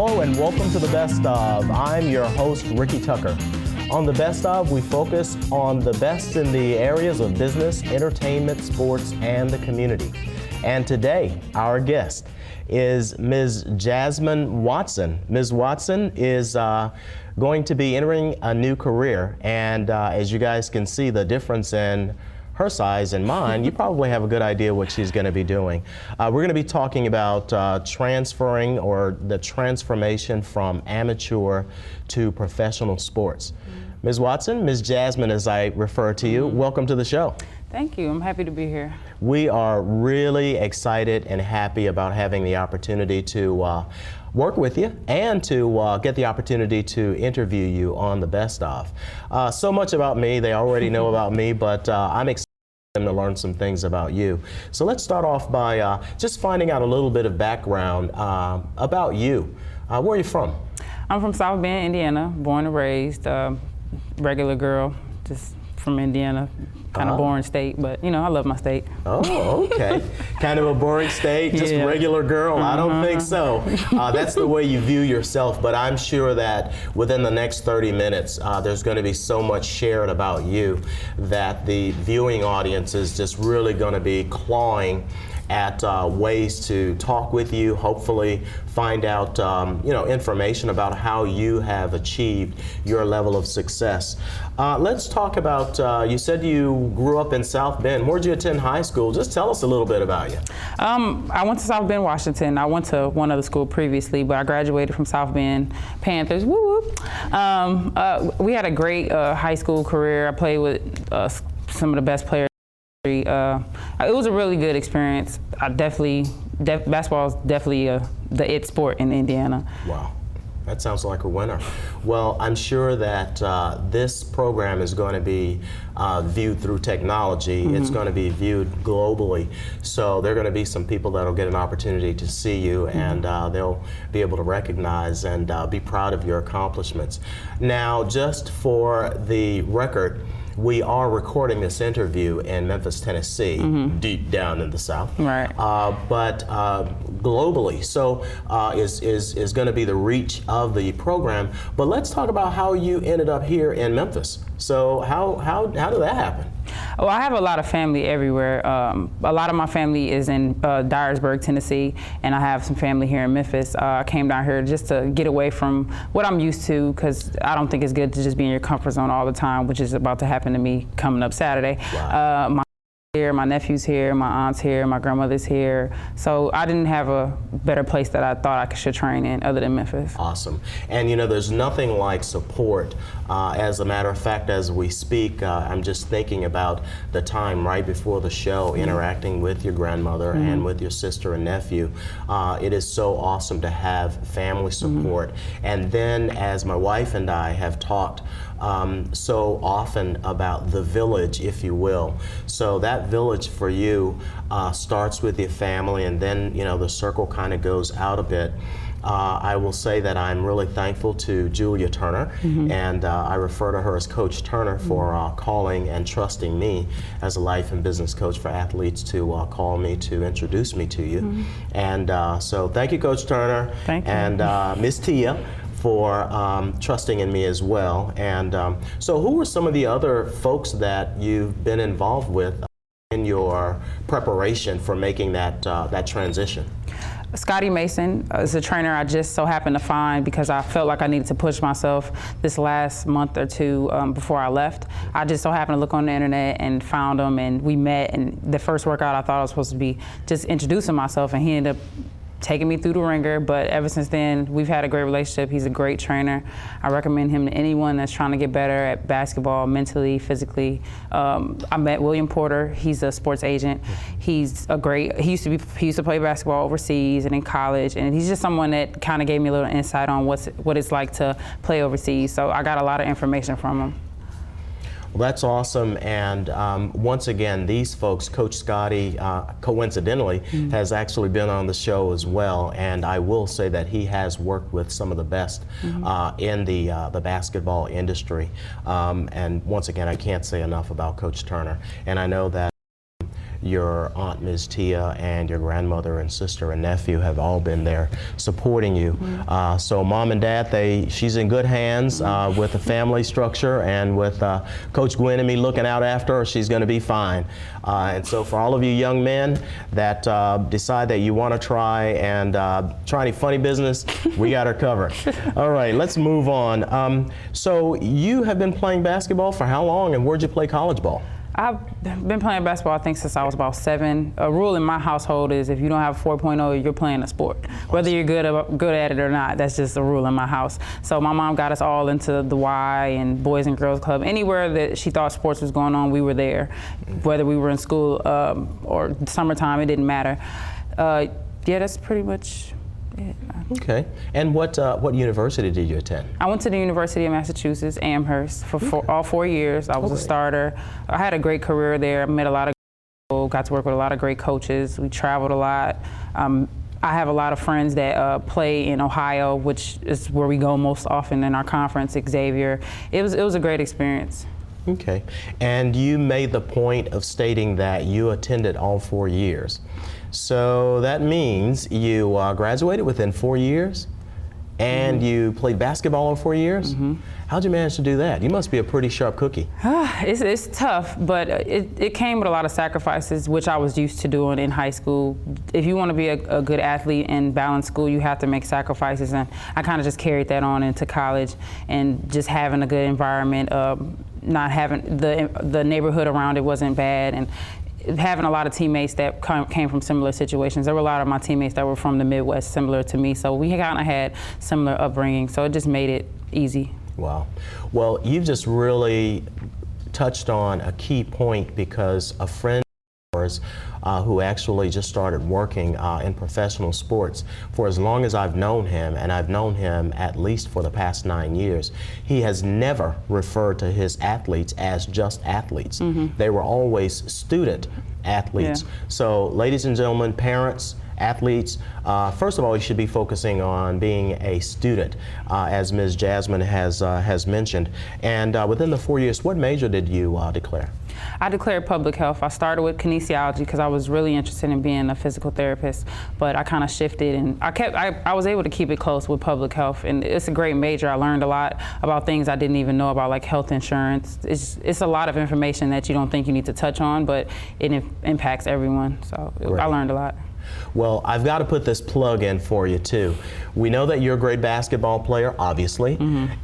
Hello and welcome to The Best Of. I'm your host, Ricky Tucker. On The Best Of, we focus on the best in the areas of business, entertainment, sports, and the community. And today, our guest is Ms. Jasmine Watson. Ms. Watson is going to be entering a new career, and as you guys can see the difference in her size and mine, you probably have a good idea what she's going to be doing. We're going to be talking about transferring or the transformation from amateur to professional sports. Ms. Watson, Ms. Jasmine as I refer to you, welcome to the show. Thank you. I'm happy to be here. We are really excited and happy about having the opportunity to work with you and to get the opportunity to interview you on The Best Of. So much about me, they already know about me, but I'm excited to learn some things about you. So let's start off by just finding out a little bit of background about you. Where are you from? I'm from South Bend, Indiana, born and raised, regular girl, just from Indiana. Kind of boring state, but you know, I love my state. Oh, okay. Kind of a boring state, just Yeah. regular girl? I don't think so. That's the way you view yourself, but I'm sure that within the next 30 minutes, there's going to be so much shared about you that the viewing audience is just really going to be clawing at ways to talk with you, hopefully find out information about how you have achieved your level of success. Let's talk about, you said you grew up in South Bend. Where'd you attend high school? Just tell us a little bit about you. I went to South Bend, Washington. I went to one other school previously, but I graduated from South Bend Panthers. Woo woo. We had a great high school career. I played with some of the best players. It was a really good experience. Basketball is definitely the it sport in Indiana. Wow, that sounds like a winner. Well, I'm sure that this program is going to be viewed through technology. It's going to be viewed globally. So there are going to be some people that will get an opportunity to see you, and they'll be able to recognize and be proud of your accomplishments. Now, just for the record, we are recording this interview in Memphis, Tennessee, deep down in the South. Right. But globally, so is going to be the reach of the program. But let's talk about how you ended up here in Memphis. So how did that happen? Well, I have a lot of family everywhere. A lot of my family is in Dyersburg, Tennessee, and I have some family here in Memphis. I came down here just to get away from what I'm used to, because I don't think it's good to just be in your comfort zone all the time, which is about to happen to me coming up Saturday. Wow. Here, my nephew's here, my aunt's here, my grandmother's here. So I didn't have a better place that I thought I should train in other than Memphis. Awesome. And you know, there's nothing like support. As a matter of fact, as we speak, I'm just thinking about the time right before the show, interacting with your grandmother and with your sister and nephew. It is so awesome to have family support. And then as my wife and I have talked so often about the village, if you will. So that village for you starts with your family, and then the circle kind of goes out a bit. I will say that I'm really thankful to Julia Turner, and I refer to her as Coach Turner for calling and trusting me as a life and business coach for athletes to call me to introduce me to you. And so thank you, Coach Turner. Thank you. And Miss Tia for trusting in me as well. And so who were some of the other folks that you've been involved with in your preparation for making that transition? Scotty Mason is a trainer I just so happened to find because I felt like I needed to push myself this last month or two before I left. I just so happened to look on the internet and found him, and we met, and the first workout I thought I was supposed to be just introducing myself, and he ended up taking me through the ringer. But ever since then, we've had a great relationship. He's a great trainer. I recommend him to anyone that's trying to get better at basketball, mentally, physically. I met William Porter. He's a sports agent. He's a great, he used to play basketball overseas and in college, and he's just someone that kind of gave me a little insight on what it's like to play overseas. So I got a lot of information from him. Well, that's awesome. And once again, these folks, Coach Scotty, coincidentally, has actually been on the show as well. And I will say that he has worked with some of the best in the basketball industry. And once again, I can't say enough about Coach Turner. And I know that your aunt, Ms. Tia, and your grandmother and sister and nephew have all been there supporting you. So mom and dad, she's in good hands with the family structure, and with Coach Gwen and me looking out after her, she's going to be fine. And so for all of you young men that decide that you want to try any funny business, we got her covered. All right, let's move on. So you have been playing basketball for how long, and where'd you play college ball? I've been playing basketball, I think, since I was about 7. A rule in my household is if you don't have 4.0, you're playing a sport. Whether you're good at it or not, that's just a rule in my house. So my mom got us all into the Y and Boys and Girls Club. Anywhere that she thought sports was going on, we were there. Whether we were in school or summertime, it didn't matter. Yeah, that's pretty much it. Okay. And what university did you attend? I went to the University of Massachusetts, Amherst, for all 4 years. I was a starter. I had a great career there. I met a lot of people, got to work with a lot of great coaches. We traveled a lot. I have a lot of friends that play in Ohio, which is where we go most often in our conference, Xavier. It was a great experience. Okay. And you made the point of stating that you attended all 4 years. So that means you graduated within 4 years, and you played basketball all 4 years? How'd you manage to do that? You must be a pretty sharp cookie. It's tough, but it came with a lot of sacrifices, which I was used to doing in high school. If you want to be a good athlete and balance school, you have to make sacrifices, and I kind of just carried that on into college, and just having a good environment, not having the neighborhood around it wasn't bad, and having a lot of teammates that came from similar situations. There were a lot of my teammates that were from the Midwest, similar to me, so we kind of had similar upbringing, so it just made it easy. Wow. Well, you've just really touched on a key point, because a friend of yours who actually just started working in professional sports, for as long as I've known him, and I've known him at least for the past 9 years, he has never referred to his athletes as just athletes. They were always student athletes. Yeah. So, ladies and gentlemen, parents, athletes, first of all, you should be focusing on being a student, as Ms. Jasmine has mentioned. And within the 4 years, what major did you declare? I declared public health. I started with kinesiology because I was really interested in being a physical therapist, but I kind of shifted, and I was able to keep it close with public health, and it's a great major. I learned a lot about things I didn't even know about, like health insurance. It's a lot of information that you don't think you need to touch on, but it impacts everyone, so I learned a lot. Well, I've got to put this plug in for you too. We know that you're a great basketball player, obviously,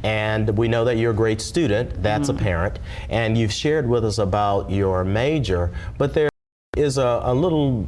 and we know that you're a great student, that's apparent, and you've shared with us about your major, but there is a little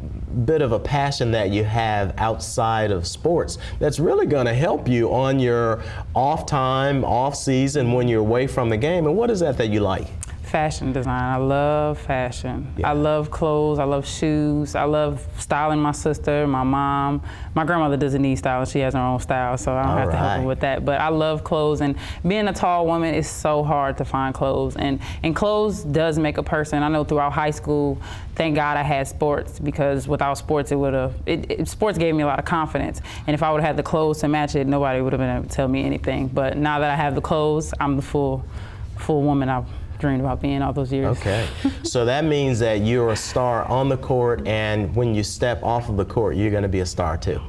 bit of a passion that you have outside of sports that's really going to help you on your off time, off season, when you're away from the game. And what is that you like? Fashion design. I love fashion. Yeah. I love clothes. I love shoes. I love styling my sister, my mom. My grandmother doesn't need styling. She has her own style, so I don't have to help her with that. But I love clothes, and being a tall woman is so hard to find clothes. And clothes does make a person. I know throughout high school, thank God I had sports, because without sports, sports gave me a lot of confidence. And if I would have had the clothes to match it, nobody would have been able to tell me anything. But now that I have the clothes, I'm the full woman I've dreamed about being all those years. Okay, so that means that you're a star on the court, and when you step off of the court, you're going to be a star too.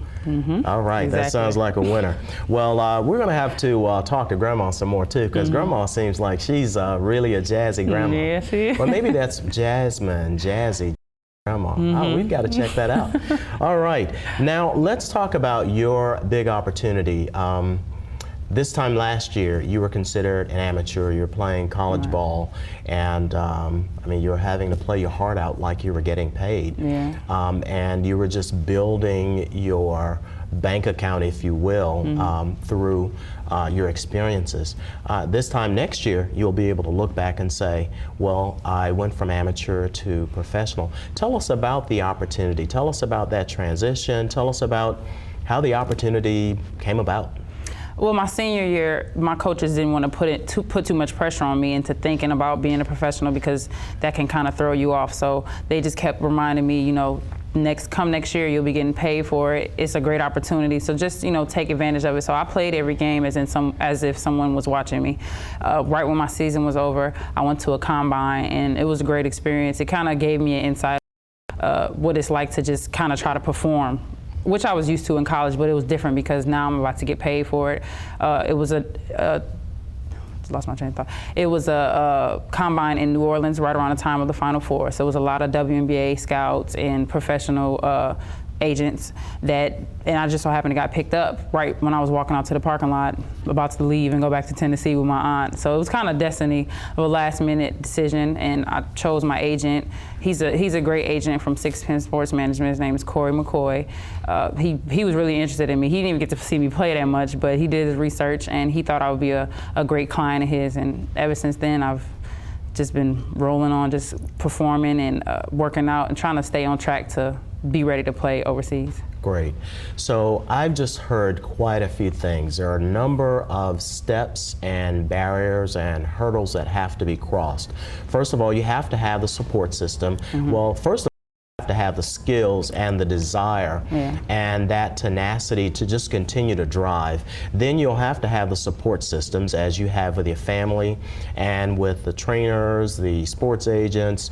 All right, exactly. That sounds like a winner. Well, we're going to have to talk to Grandma some more too, because Grandma seems like she's really a jazzy grandma. Yeah, she is. Well, maybe that's Jasmine, jazzy grandma. Oh, we've got to check that out. All right, now let's talk about your big opportunity. This time last year, you were considered an amateur. You were playing college ball, and I mean, you were having to play your heart out like you were getting paid. Yeah. And you were just building your bank account, if you will, through your experiences. This time next year, you'll be able to look back and say, well, I went from amateur to professional. Tell us about the opportunity. Tell us about that transition. Tell us about how the opportunity came about. Well, my senior year, my coaches didn't want to put too much pressure on me into thinking about being a professional, because that can kind of throw you off. So they just kept reminding me, you know, come next year, you'll be getting paid for it. It's a great opportunity. So just, you know, take advantage of it. So I played every game as if someone was watching me. Right when my season was over, I went to a combine, and it was a great experience. It kind of gave me an insight what it's like to just kind of try to perform, which I was used to in college, but it was different because now I'm about to get paid for it. It was lost my train of thought. It was a combine in New Orleans right around the time of the Final Four. So it was a lot of WNBA scouts and professional agents and I just so happened to got picked up right when I was walking out to the parking lot, about to leave and go back to Tennessee with my aunt. So it was kind of destiny of a last minute decision, and I chose my agent. He's a great agent from Sixpence Sports Management. His name is Corey McCoy. He was really interested in me. He didn't even get to see me play that much, but he did his research and he thought I would be a great client of his. And ever since then, I've just been rolling on, just performing and working out and trying to stay on track to be ready to play overseas. Great. So I've just heard quite a few things. There are a number of steps and barriers and hurdles that have to be crossed. First of all, you have to have the support system. Well, first of all, you have to have the skills and the desire and that tenacity to just continue to drive. Then you'll have to have the support systems, as you have with your family and with the trainers, the sports agents.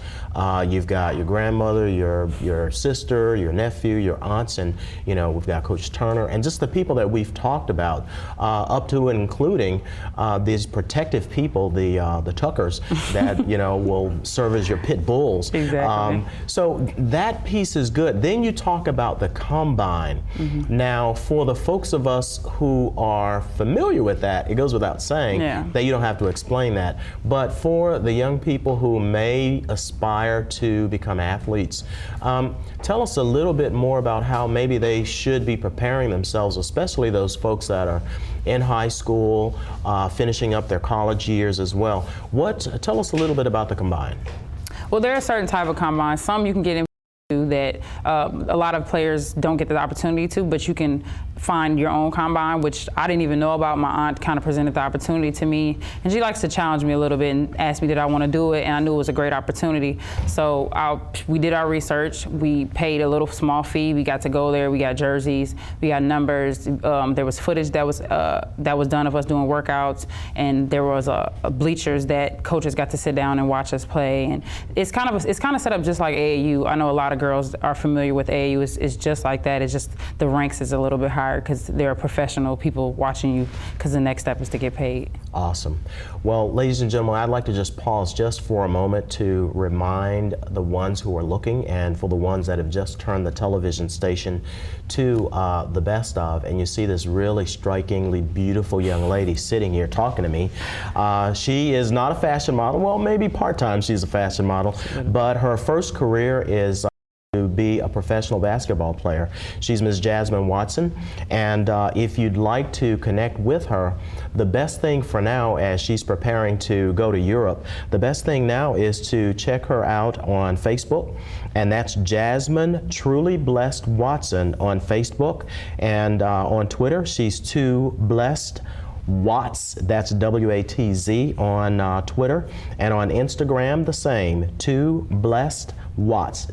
You've got your grandmother, your sister, your nephew, your aunts, and we've got Coach Turner, and just the people that we've talked about, up to and including these protective people, the Tuckers that will serve as your pit bulls. Exactly. So that piece is good. Then you talk about the combine. Now, for the folks of us who are familiar with that, it goes without saying that you don't have to explain that. But for the young people who may aspire to become athletes, tell us a little bit more about how maybe they should be preparing themselves, especially those folks that are in high school, finishing up their college years as well. Tell us a little bit about the combine. Well, there are certain type of combines. Some you can get in that a lot of players don't get the opportunity to, but you can find your own combine, which I didn't even know about. My aunt kind of presented the opportunity to me, and she likes to challenge me a little bit and ask me did I want to do it, and I knew it was a great opportunity. So we did our research. We paid a little small fee. We got to go there. We got jerseys. We got numbers. There was footage that was done of us doing workouts, and there was bleachers that coaches got to sit down and watch us play. And it's kind of set up just like AAU. I know a lot of girls are familiar with AAU. It's just like that. It's just the ranks is a little bit higher because there are professional people watching you, because the next step is to get paid. Awesome. Well, ladies and gentlemen, I'd like to just pause just for a moment to remind the ones who are looking, and for the ones that have just turned the television station to the best of, and you see this really strikingly beautiful young lady sitting here talking to me. She is not a fashion model. Well, maybe part-time she's a fashion model, but her first career is to be a professional basketball player. She's Ms. Jasmine Watson, and if you'd like to connect with her, the best thing for now, as she's preparing to go to Europe, the best thing now is to check her out on Facebook, and that's Jasmine Truly Blessed Watson on Facebook, and on Twitter she's Too Blessed Watts, that's W-A-T-Z on Twitter, and on Instagram the same, Too Blessed Watts.